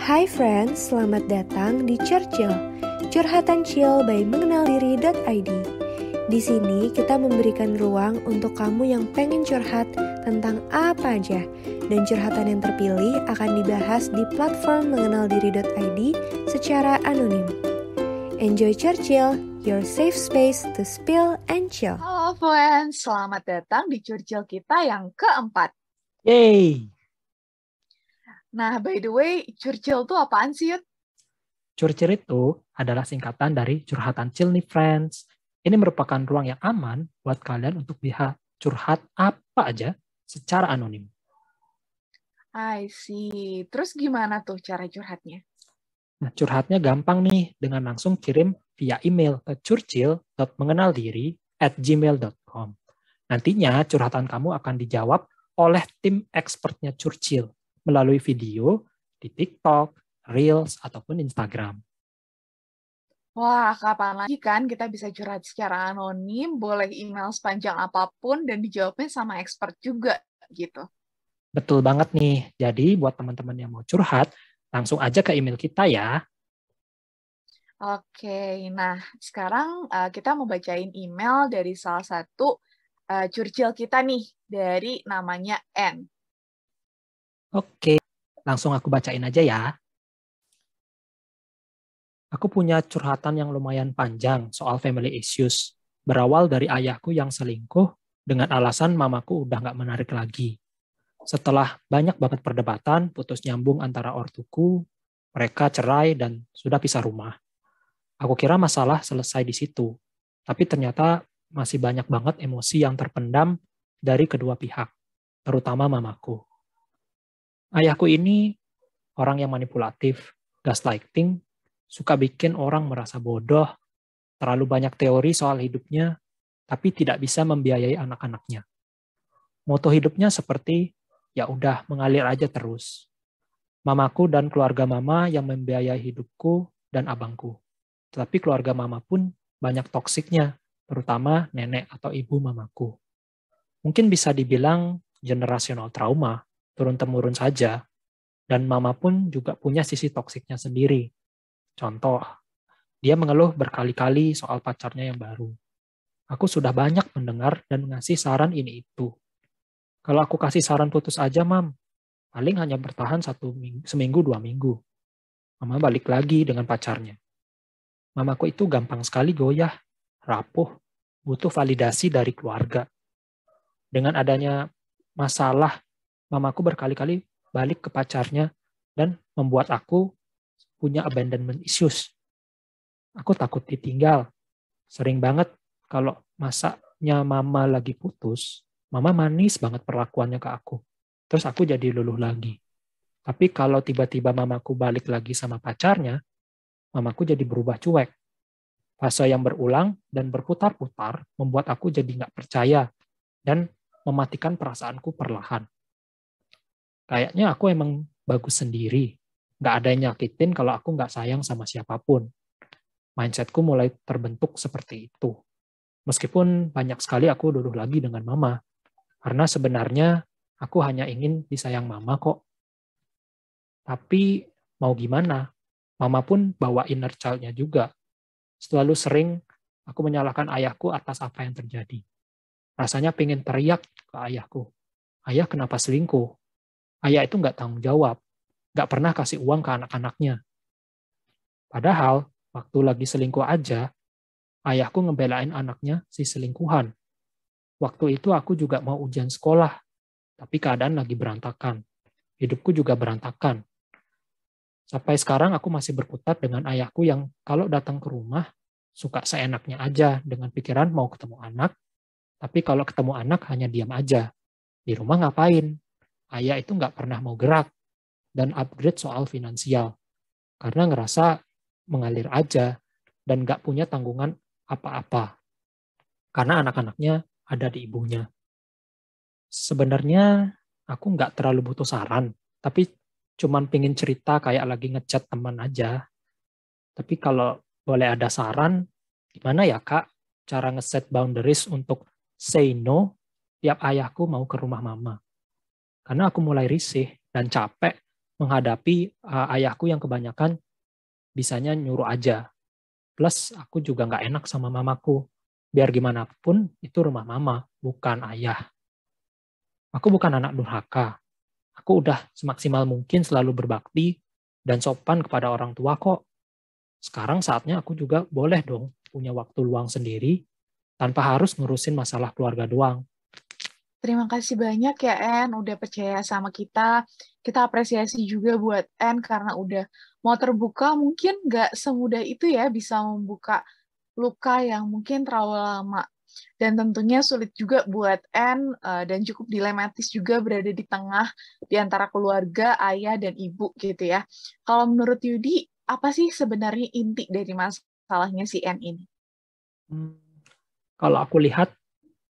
Hai friends, selamat datang di Churchill, curhatan chill by mengenaldiri.id. Di sini kita memberikan ruang untuk kamu yang pengen curhat tentang apa aja, dan curhatan yang terpilih akan dibahas di platform mengenaldiri.id secara anonim. Enjoy Churchill, your safe space to spill and chill. Halo friends, selamat datang di Churchill kita yang keempat. Yeay! Nah, by the way, Churchill tuh apaan sih, Yud? Churchill itu adalah singkatan dari curhatan chill nih friends. Ini merupakan ruang yang aman buat kalian untuk bisa curhat apa aja secara anonim. I see. Terus gimana tuh cara curhatnya? Nah, curhatnya gampang nih dengan langsung kirim via email ke churchill.mengenaldiri@gmail.com. Nantinya curhatan kamu akan dijawab oleh tim expertnya Churchill melalui video di TikTok, Reels, ataupun Instagram. Wah, kapan lagi kan kita bisa curhat secara anonim, boleh email sepanjang apapun, dan dijawabnya sama expert juga, gitu. Betul banget nih. Jadi buat teman-teman yang mau curhat, langsung aja ke email kita ya. Oke, nah sekarang kita mau bacain email dari salah satu Churchill kita nih, dari namanya N. Oke, langsung aku bacain aja ya. Aku punya curhatan yang lumayan panjang soal family issues. Berawal dari ayahku yang selingkuh dengan alasan mamaku udah nggak menarik lagi. Setelah banyak banget perdebatan, putus nyambung antara ortuku, mereka cerai dan sudah pisah rumah. Aku kira masalah selesai di situ, tapi ternyata masih banyak banget emosi yang terpendam dari kedua pihak, terutama mamaku. Ayahku ini orang yang manipulatif, gaslighting, suka bikin orang merasa bodoh, terlalu banyak teori soal hidupnya, tapi tidak bisa membiayai anak-anaknya. Moto hidupnya seperti, ya udah mengalir aja terus. Mamaku dan keluarga mama yang membiayai hidupku dan abangku. Tetapi keluarga mama pun banyak toksiknya, terutama nenek atau ibu mamaku. Mungkin bisa dibilang generasional trauma, turun-temurun saja, dan mama pun juga punya sisi toksiknya sendiri. Contoh, dia mengeluh berkali-kali soal pacarnya yang baru. Aku sudah banyak mendengar dan ngasih saran ini itu. Kalau aku kasih saran putus aja, Mam, paling hanya bertahan seminggu 2 minggu. Mama balik lagi dengan pacarnya. Mamaku itu gampang sekali goyah, rapuh, butuh validasi dari keluarga. Dengan adanya masalah, mamaku berkali-kali balik ke pacarnya dan membuat aku punya abandonment issues. Aku takut ditinggal. Sering banget kalau masanya mama lagi putus, mama manis banget perlakuannya ke aku. Terus aku jadi luluh lagi. Tapi kalau tiba-tiba mamaku balik lagi sama pacarnya, mamaku jadi berubah cuek. Fase yang berulang dan berputar-putar membuat aku jadi nggak percaya dan mematikan perasaanku perlahan. Kayaknya aku emang bagus sendiri. Nggak ada yang nyakitin kalau aku nggak sayang sama siapapun. Mindsetku mulai terbentuk seperti itu. Meskipun banyak sekali aku luluh lagi dengan mama. Karena sebenarnya aku hanya ingin disayang mama kok. Tapi mau gimana? Mama pun bawa inner child-nya juga. Selalu sering aku menyalahkan ayahku atas apa yang terjadi. Rasanya pengen teriak ke ayahku. Ayah kenapa selingkuh? Ayah itu nggak tanggung jawab. Nggak pernah kasih uang ke anak-anaknya. Padahal, waktu lagi selingkuh aja, ayahku ngebelain anaknya si selingkuhan. Waktu itu aku juga mau ujian sekolah, tapi keadaan lagi berantakan. Hidupku juga berantakan. Sampai sekarang aku masih berkutat dengan ayahku yang kalau datang ke rumah, suka seenaknya aja dengan pikiran mau ketemu anak, tapi kalau ketemu anak hanya diam aja. Di rumah ngapain? Ayah itu nggak pernah mau gerak dan upgrade soal finansial. Karena ngerasa mengalir aja dan nggak punya tanggungan apa-apa. Karena anak-anaknya ada di ibunya. Sebenarnya aku nggak terlalu butuh saran, tapi cuman pingin cerita kayak lagi ngechat teman aja. Tapi kalau boleh ada saran, gimana ya Kak cara ngeset boundaries untuk say no tiap ayahku mau ke rumah mama? Karena aku mulai risih dan capek menghadapi ayahku yang kebanyakan bisanya nyuruh aja. Plus aku juga nggak enak sama mamaku. Biar gimana pun itu rumah mama, bukan ayah. Aku bukan anak durhaka. Aku udah semaksimal mungkin selalu berbakti dan sopan kepada orang tua kok. Sekarang saatnya aku juga boleh dong punya waktu luang sendiri tanpa harus ngurusin masalah keluarga doang. Terima kasih banyak ya, En, udah percaya sama kita. Kita apresiasi juga buat En karena udah mau terbuka. Mungkin nggak semudah itu ya bisa membuka luka yang mungkin terlalu lama. Dan tentunya sulit juga buat En, dan cukup dilematis juga berada di tengah di antara keluarga, ayah, dan ibu gitu ya. Kalau menurut Yudi, apa sih sebenarnya inti dari masalahnya si En ini? Kalau aku lihat,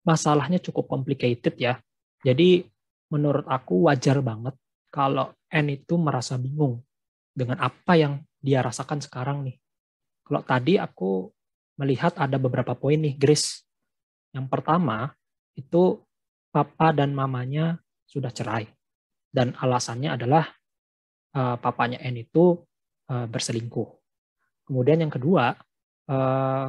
masalahnya cukup complicated ya. Jadi menurut aku wajar banget kalau N itu merasa bingung dengan apa yang dia rasakan sekarang nih. Kalau tadi aku melihat ada beberapa poin nih, Grace. Yang pertama, itu papa dan mamanya sudah cerai. Dan alasannya adalah papanya N itu berselingkuh. Kemudian yang kedua,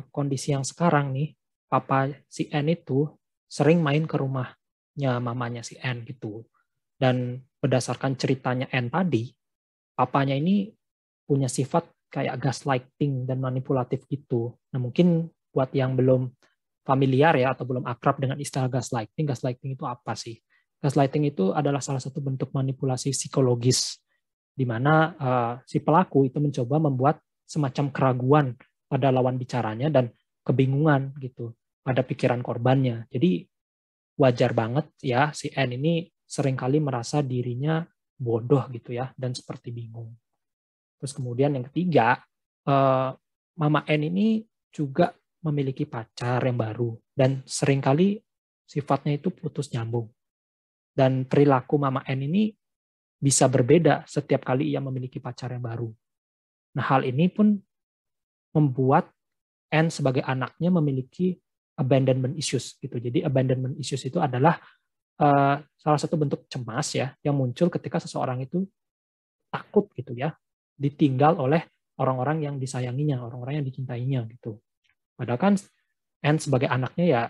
kondisi yang sekarang nih, papa si N itu sering main ke rumahnya mamanya si N gitu. Dan berdasarkan ceritanya N tadi, papanya ini punya sifat kayak gaslighting dan manipulatif gitu. Nah mungkin buat yang belum familiar ya atau belum akrab dengan istilah gaslighting itu apa sih? Gaslighting itu adalah salah satu bentuk manipulasi psikologis di mana si pelaku itu mencoba membuat semacam keraguan pada lawan bicaranya dan kebingungan gitu pada pikiran korbannya. Jadi wajar banget ya si N ini seringkali merasa dirinya bodoh gitu ya dan seperti bingung. Terus kemudian yang ketiga, Mama N ini juga memiliki pacar yang baru dan seringkali sifatnya itu putus nyambung. Dan perilaku Mama N ini bisa berbeda setiap kali ia memiliki pacar yang baru. Nah, hal ini pun membuat N sebagai anaknya memiliki abandonment issues gitu. Jadi abandonment issues itu adalah salah satu bentuk cemas ya yang muncul ketika seseorang itu takut gitu ya ditinggal oleh orang-orang yang disayanginya, orang-orang yang dicintainya gitu. Padahal kan N sebagai anaknya ya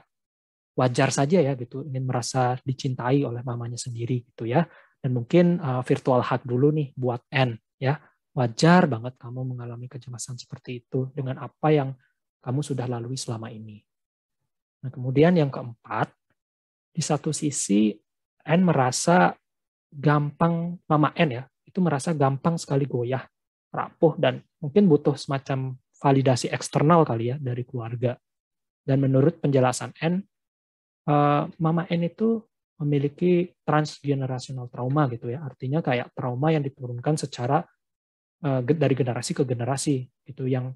wajar saja ya gitu ingin merasa dicintai oleh mamanya sendiri gitu ya. Dan mungkin virtual hug dulu nih buat N ya. Wajar banget kamu mengalami kecemasan seperti itu dengan apa yang kamu sudah lalui selama ini. Nah, kemudian yang keempat, di satu sisi N merasa gampang, Mama N ya, itu merasa gampang sekali goyah, rapuh, dan mungkin butuh semacam validasi eksternal kali ya dari keluarga. Dan menurut penjelasan N, Mama N itu memiliki transgenerational trauma gitu ya, artinya kayak trauma yang diturunkan secara dari generasi ke generasi itu yang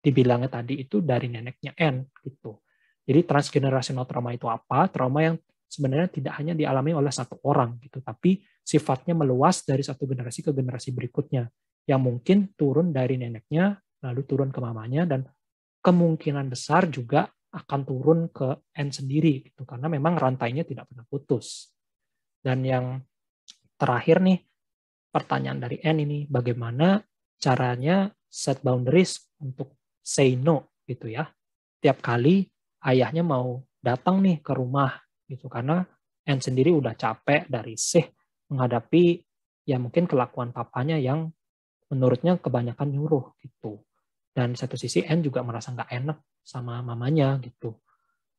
dibilangnya tadi itu dari neneknya N gitu. Jadi transgenerational trauma itu apa? Trauma yang sebenarnya tidak hanya dialami oleh satu orang gitu, tapi sifatnya meluas dari satu generasi ke generasi berikutnya yang mungkin turun dari neneknya lalu turun ke mamanya dan kemungkinan besar juga akan turun ke N sendiri gitu karena memang rantainya tidak pernah putus. Dan yang terakhir nih pertanyaan dari N ini, bagaimana caranya set boundaries untuk say no gitu ya. Tiap kali ayahnya mau datang nih ke rumah gitu karena N sendiri udah capek dari menghadapi ya mungkin kelakuan papanya yang menurutnya kebanyakan nyuruh gitu. Dan di satu sisi N juga merasa nggak enak sama mamanya gitu.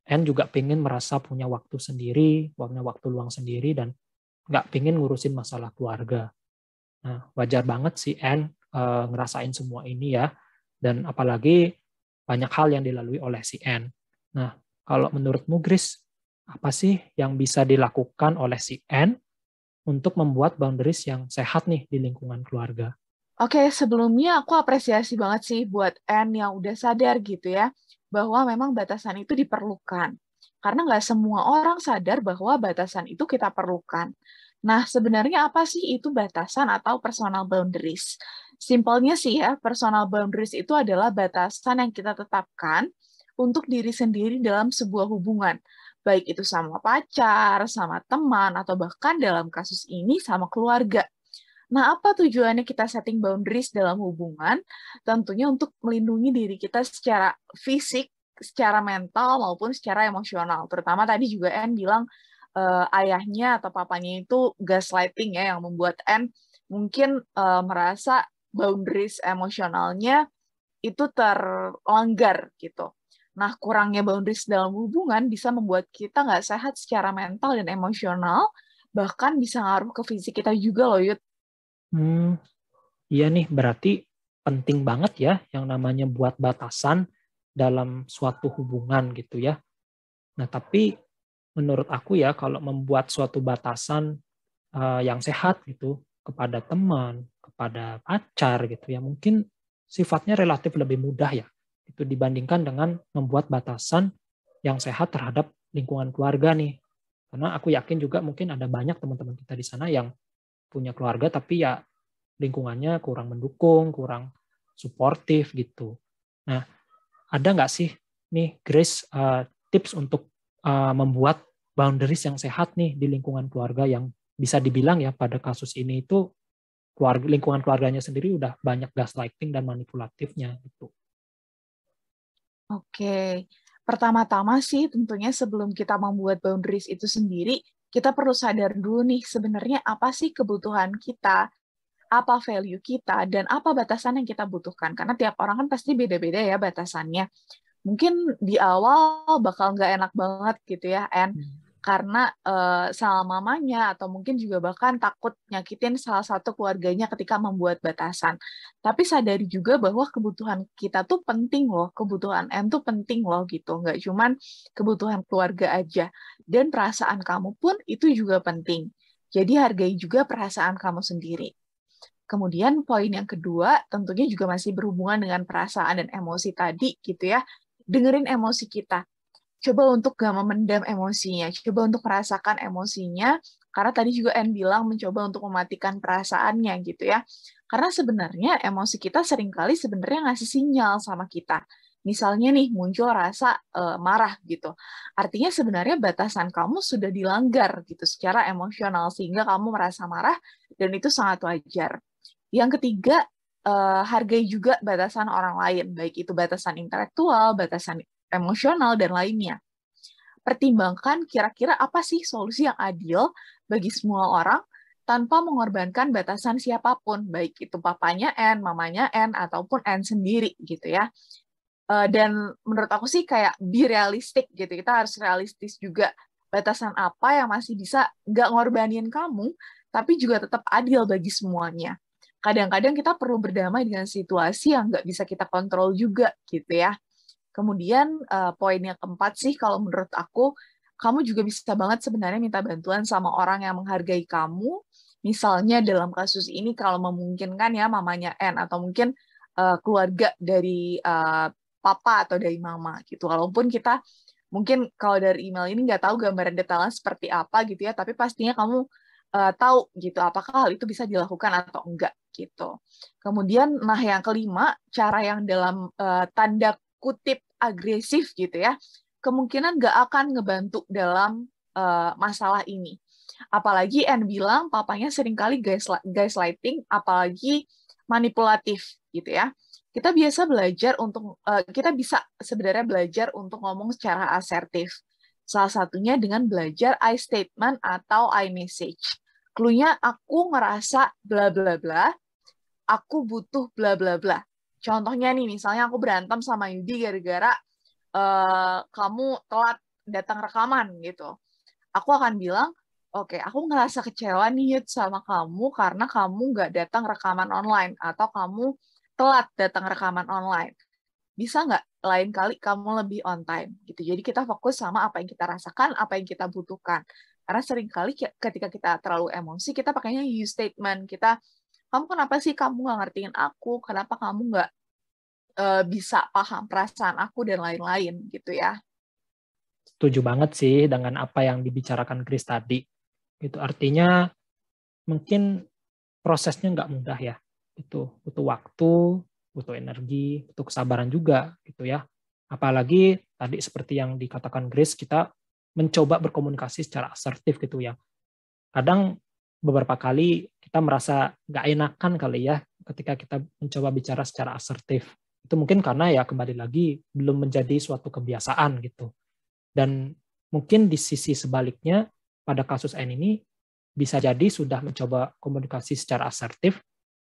N juga pengen merasa punya waktu sendiri, punya waktu luang sendiri dan nggak pengen ngurusin masalah keluarga. Nah, wajar banget si N ngerasain semua ini ya. Dan apalagi banyak hal yang dilalui oleh si N. Nah, kalau menurutmu Grace, apa sih yang bisa dilakukan oleh si N untuk membuat boundaries yang sehat nih di lingkungan keluarga? Oke, sebelumnya aku apresiasi banget sih buat N yang udah sadar gitu ya, bahwa memang batasan itu diperlukan. Karena nggak semua orang sadar bahwa batasan itu kita perlukan. Nah, sebenarnya apa sih itu batasan atau personal boundaries? Simpelnya sih ya, personal boundaries itu adalah batasan yang kita tetapkan untuk diri sendiri dalam sebuah hubungan. Baik itu sama pacar, sama teman, atau bahkan dalam kasus ini sama keluarga. Nah, apa tujuannya kita setting boundaries dalam hubungan? Tentunya untuk melindungi diri kita secara fisik, secara mental, maupun secara emosional. Terutama tadi juga Anne bilang ayahnya atau papanya itu gaslighting ya, yang membuat Anne mungkin merasa boundaries emosionalnya itu terlanggar gitu. Nah, kurangnya boundaries dalam hubungan bisa membuat kita nggak sehat secara mental dan emosional, bahkan bisa ngaruh ke fisik kita juga loh, Yud. Iya nih, berarti penting banget ya yang namanya buat batasan dalam suatu hubungan gitu ya. Nah, tapi menurut aku ya, kalau membuat suatu batasan yang sehat gitu kepada teman, kepada pacar gitu ya, mungkin sifatnya relatif lebih mudah ya, itu dibandingkan dengan membuat batasan yang sehat terhadap lingkungan keluarga nih. Karena aku yakin juga mungkin ada banyak teman-teman kita di sana yang punya keluarga tapi ya lingkungannya kurang mendukung, kurang suportif gitu. Nah, ada nggak sih nih Grace tips untuk membuat boundaries yang sehat nih di lingkungan keluarga yang bisa dibilang ya pada kasus ini itu lingkungan keluarganya sendiri udah banyak gaslighting dan manipulatifnya gitu. Oke, pertama-tama sih tentunya sebelum kita membuat boundaries itu sendiri, kita perlu sadar dulu nih sebenarnya apa sih kebutuhan kita, apa value kita, dan apa batasan yang kita butuhkan. Karena tiap orang kan pasti beda-beda ya batasannya. Mungkin di awal bakal nggak enak banget gitu ya, karena sama mamanya atau mungkin juga bahkan takut nyakitin salah satu keluarganya ketika membuat batasan. Tapi sadari juga bahwa kebutuhan kita tuh penting loh, kebutuhan N tuh penting loh gitu, nggak cuman kebutuhan keluarga aja. Dan perasaan kamu pun itu juga penting. Jadi hargai juga perasaan kamu sendiri. Kemudian poin yang kedua tentunya juga masih berhubungan dengan perasaan dan emosi tadi gitu ya. Dengerin emosi kita. Coba untuk gak memendam emosinya, coba untuk merasakan emosinya, karena tadi juga Anne bilang mencoba untuk mematikan perasaannya gitu ya. Karena sebenarnya emosi kita seringkali sebenarnya ngasih sinyal sama kita. Misalnya nih muncul rasa marah gitu. Artinya sebenarnya batasan kamu sudah dilanggar gitu secara emosional sehingga kamu merasa marah dan itu sangat wajar. Yang ketiga, hargai juga batasan orang lain, baik itu batasan intelektual, batasan emosional, dan lainnya. Pertimbangkan kira-kira apa sih solusi yang adil bagi semua orang tanpa mengorbankan batasan siapapun, baik itu papanya N, mamanya N, ataupun N sendiri gitu ya. Dan menurut aku sih kayak be realistic gitu, kita harus realistis juga batasan apa yang masih bisa nggak ngorbanin kamu, tapi juga tetap adil bagi semuanya. Kadang-kadang kita perlu berdamai dengan situasi yang nggak bisa kita kontrol juga gitu ya. Kemudian poin yang keempat sih kalau menurut aku, kamu juga bisa banget sebenarnya minta bantuan sama orang yang menghargai kamu. Misalnya dalam kasus ini kalau memungkinkan ya mamanya N atau mungkin keluarga dari papa atau dari mama gitu. Walaupun kita mungkin kalau dari email ini nggak tahu gambaran detailnya seperti apa gitu ya, tapi pastinya kamu tahu gitu apakah hal itu bisa dilakukan atau enggak gitu. Kemudian nah yang kelima, cara yang dalam tanda kutip agresif gitu ya, kemungkinan nggak akan ngebantu dalam masalah ini. Apalagi Anne bilang papanya seringkali gaslighting, apalagi manipulatif gitu ya. Kita bisa sebenarnya belajar untuk ngomong secara asertif. Salah satunya dengan belajar I statement atau I message. Cluenya aku ngerasa bla bla bla, aku butuh bla bla bla. Contohnya nih, misalnya aku berantem sama Yudi gara-gara kamu telat datang rekaman gitu. Aku akan bilang, oke, aku ngerasa kecewa nih Yud sama kamu karena kamu nggak datang rekaman online atau kamu telat datang rekaman online. Bisa nggak lain kali kamu lebih on time gitu. Jadi kita fokus sama apa yang kita rasakan, apa yang kita butuhkan. Karena seringkali ketika kita terlalu emosi, kita pakainya you statement. Kamu kenapa sih kamu nggak ngertiin aku? Kenapa kamu nggak bisa paham perasaan aku dan lain-lain gitu ya. Setuju banget sih dengan apa yang dibicarakan Chris tadi. Itu artinya mungkin prosesnya nggak mudah ya. Itu butuh waktu, butuh energi, butuh kesabaran juga gitu ya. Apalagi tadi seperti yang dikatakan Grace, kita mencoba berkomunikasi secara asertif gitu ya. Kadang beberapa kali kita merasa nggak enakan kali ya ketika kita mencoba bicara secara asertif. Itu mungkin karena ya kembali lagi belum menjadi suatu kebiasaan gitu. Dan mungkin di sisi sebaliknya pada kasus N ini bisa jadi sudah mencoba komunikasi secara asertif,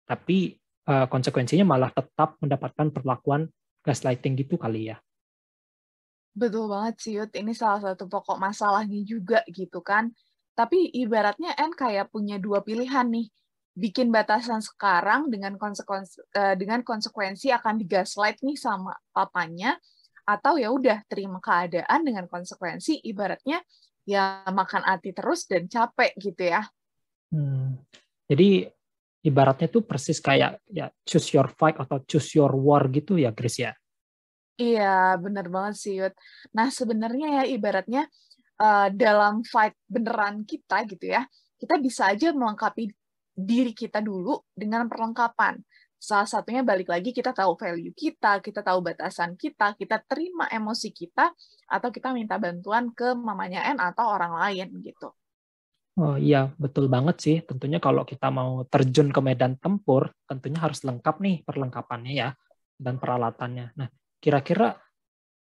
tapi konsekuensinya malah tetap mendapatkan perlakuan gaslighting gitu kali ya. Betul banget sih, Yud. Ini salah satu pokok masalahnya juga gitu kan. Tapi ibaratnya N kayak punya dua pilihan nih. Bikin batasan sekarang dengan konsekuensi akan digaslight nih sama papanya, atau ya udah terima keadaan dengan konsekuensi, ibaratnya ya makan hati terus dan capek gitu ya. Jadi ibaratnya tuh persis kayak ya choose your fight atau choose your war gitu ya, Grace ya. Iya, benar banget sih, Yud. Nah, sebenarnya ya ibaratnya dalam fight beneran kita gitu ya, kita bisa aja melengkapi diri kita dulu dengan perlengkapan. Salah satunya balik lagi kita tahu value kita tahu batasan kita terima emosi kita, atau kita minta bantuan ke mamanya N atau orang lain gitu. Oh iya, betul banget sih. Tentunya kalau kita mau terjun ke medan tempur, tentunya harus lengkap nih perlengkapannya ya, dan peralatannya. Nah, kira-kira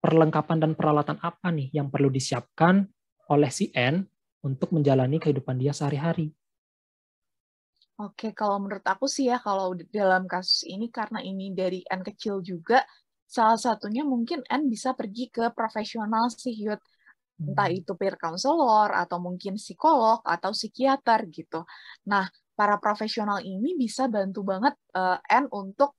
perlengkapan dan peralatan apa nih yang perlu disiapkan oleh si N untuk menjalani kehidupan dia sehari-hari? Oke, kalau menurut aku sih ya, kalau dalam kasus ini, karena ini dari N kecil juga, salah satunya mungkin N bisa pergi ke profesional sih, Yud. Entah itu peer counselor, atau mungkin psikolog, atau psikiater gitu. Nah, para profesional ini bisa bantu banget N untuk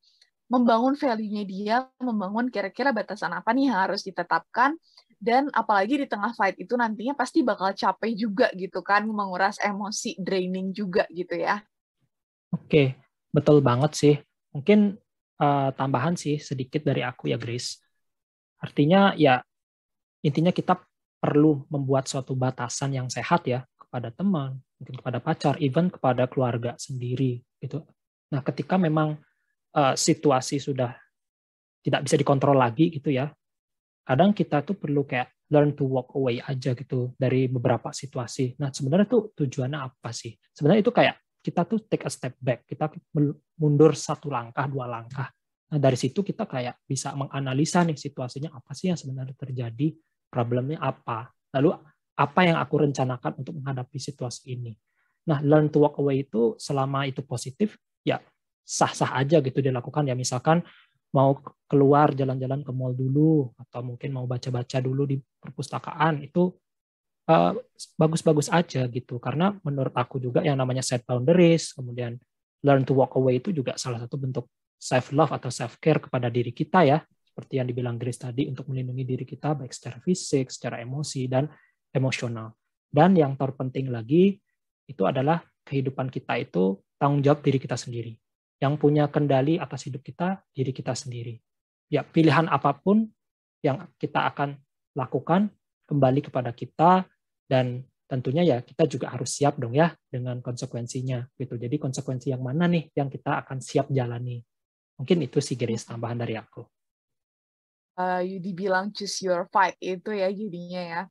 membangun value-nya dia, membangun kira-kira batasan apa nih yang harus ditetapkan, dan apalagi di tengah fight itu nantinya pasti bakal capek juga gitu kan, menguras emosi, draining juga gitu ya. Oke, betul banget sih. Mungkin tambahan sih sedikit dari aku ya, Grace. Artinya ya intinya kita perlu membuat suatu batasan yang sehat ya kepada teman, mungkin kepada pacar, even kepada keluarga sendiri gitu. Nah, ketika memang situasi sudah tidak bisa dikontrol lagi gitu ya, kadang kita tuh perlu kayak learn to walk away aja gitu dari beberapa situasi. Nah, sebenarnya tuh tujuannya apa sih? Sebenarnya itu kayak kita tuh take a step back, kita mundur satu langkah, dua langkah. Nah, dari situ kita kayak bisa menganalisa nih situasinya apa sih yang sebenarnya terjadi, problemnya apa, lalu apa yang aku rencanakan untuk menghadapi situasi ini. Nah, learn to walk away itu selama itu positif, ya sah-sah aja gitu dilakukan ya. Misalkan mau keluar jalan-jalan ke mall dulu, atau mungkin mau baca-baca dulu di perpustakaan, itu bagus-bagus aja gitu. Karena menurut aku juga yang namanya set boundaries, kemudian learn to walk away itu juga salah satu bentuk self-love atau self-care kepada diri kita ya. Seperti yang dibilang Grace tadi, untuk melindungi diri kita baik secara fisik, secara emosi, dan emosional. Dan yang terpenting lagi, itu adalah kehidupan kita itu tanggung jawab diri kita sendiri. Yang punya kendali atas hidup kita, diri kita sendiri. Ya, pilihan apapun yang kita akan lakukan kembali kepada kita, dan tentunya ya kita juga harus siap dong ya dengan konsekuensinya gitu. Jadi konsekuensi yang mana nih yang kita akan siap jalani. Mungkin itu sih Grace tambahan dari aku. Dibilang choose your fight itu ya jadinya ya.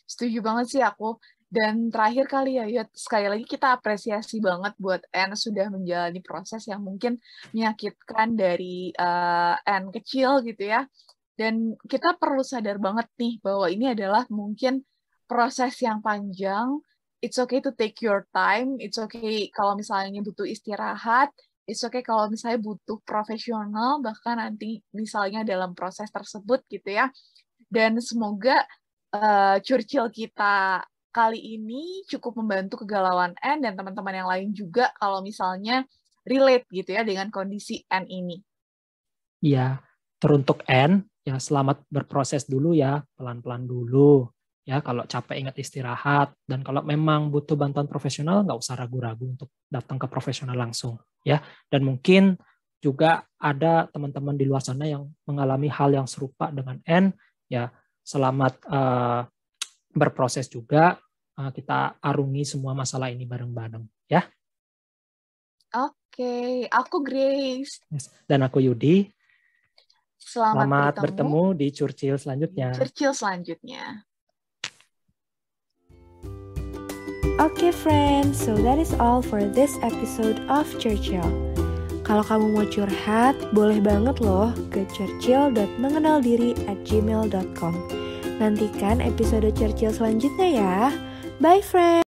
Setuju banget sih aku. Dan terakhir kali ya, sekali lagi kita apresiasi banget buat N sudah menjalani proses yang mungkin menyakitkan dari N kecil gitu ya. Dan kita perlu sadar banget nih bahwa ini adalah mungkin proses yang panjang. It's okay to take your time. It's okay kalau misalnya butuh istirahat. It's okay kalau misalnya butuh profesional, bahkan nanti misalnya dalam proses tersebut gitu ya. Dan semoga curcil kita kali ini cukup membantu kegalauan N dan teman-teman yang lain juga kalau misalnya relate gitu ya dengan kondisi N ini. Iya, teruntuk N, ya selamat berproses dulu ya, pelan-pelan dulu. Ya, kalau capek ingat istirahat, dan kalau memang butuh bantuan profesional, nggak usah ragu-ragu untuk datang ke profesional langsung. Ya, dan mungkin juga ada teman-teman di luar sana yang mengalami hal yang serupa dengan N, ya selamat berproses juga. Kita arungi semua masalah ini bareng-bareng, ya. Oke, aku Grace. Dan aku Yudi. Selamat bertemu di curcil selanjutnya. Curcil selanjutnya. Oke friends, so that is all for this episode of Churchill. Kalau kamu mau curhat, boleh banget loh ke churchill.mengenaldiri@gmail.com. Nantikan episode Churchill selanjutnya ya. Bye friends!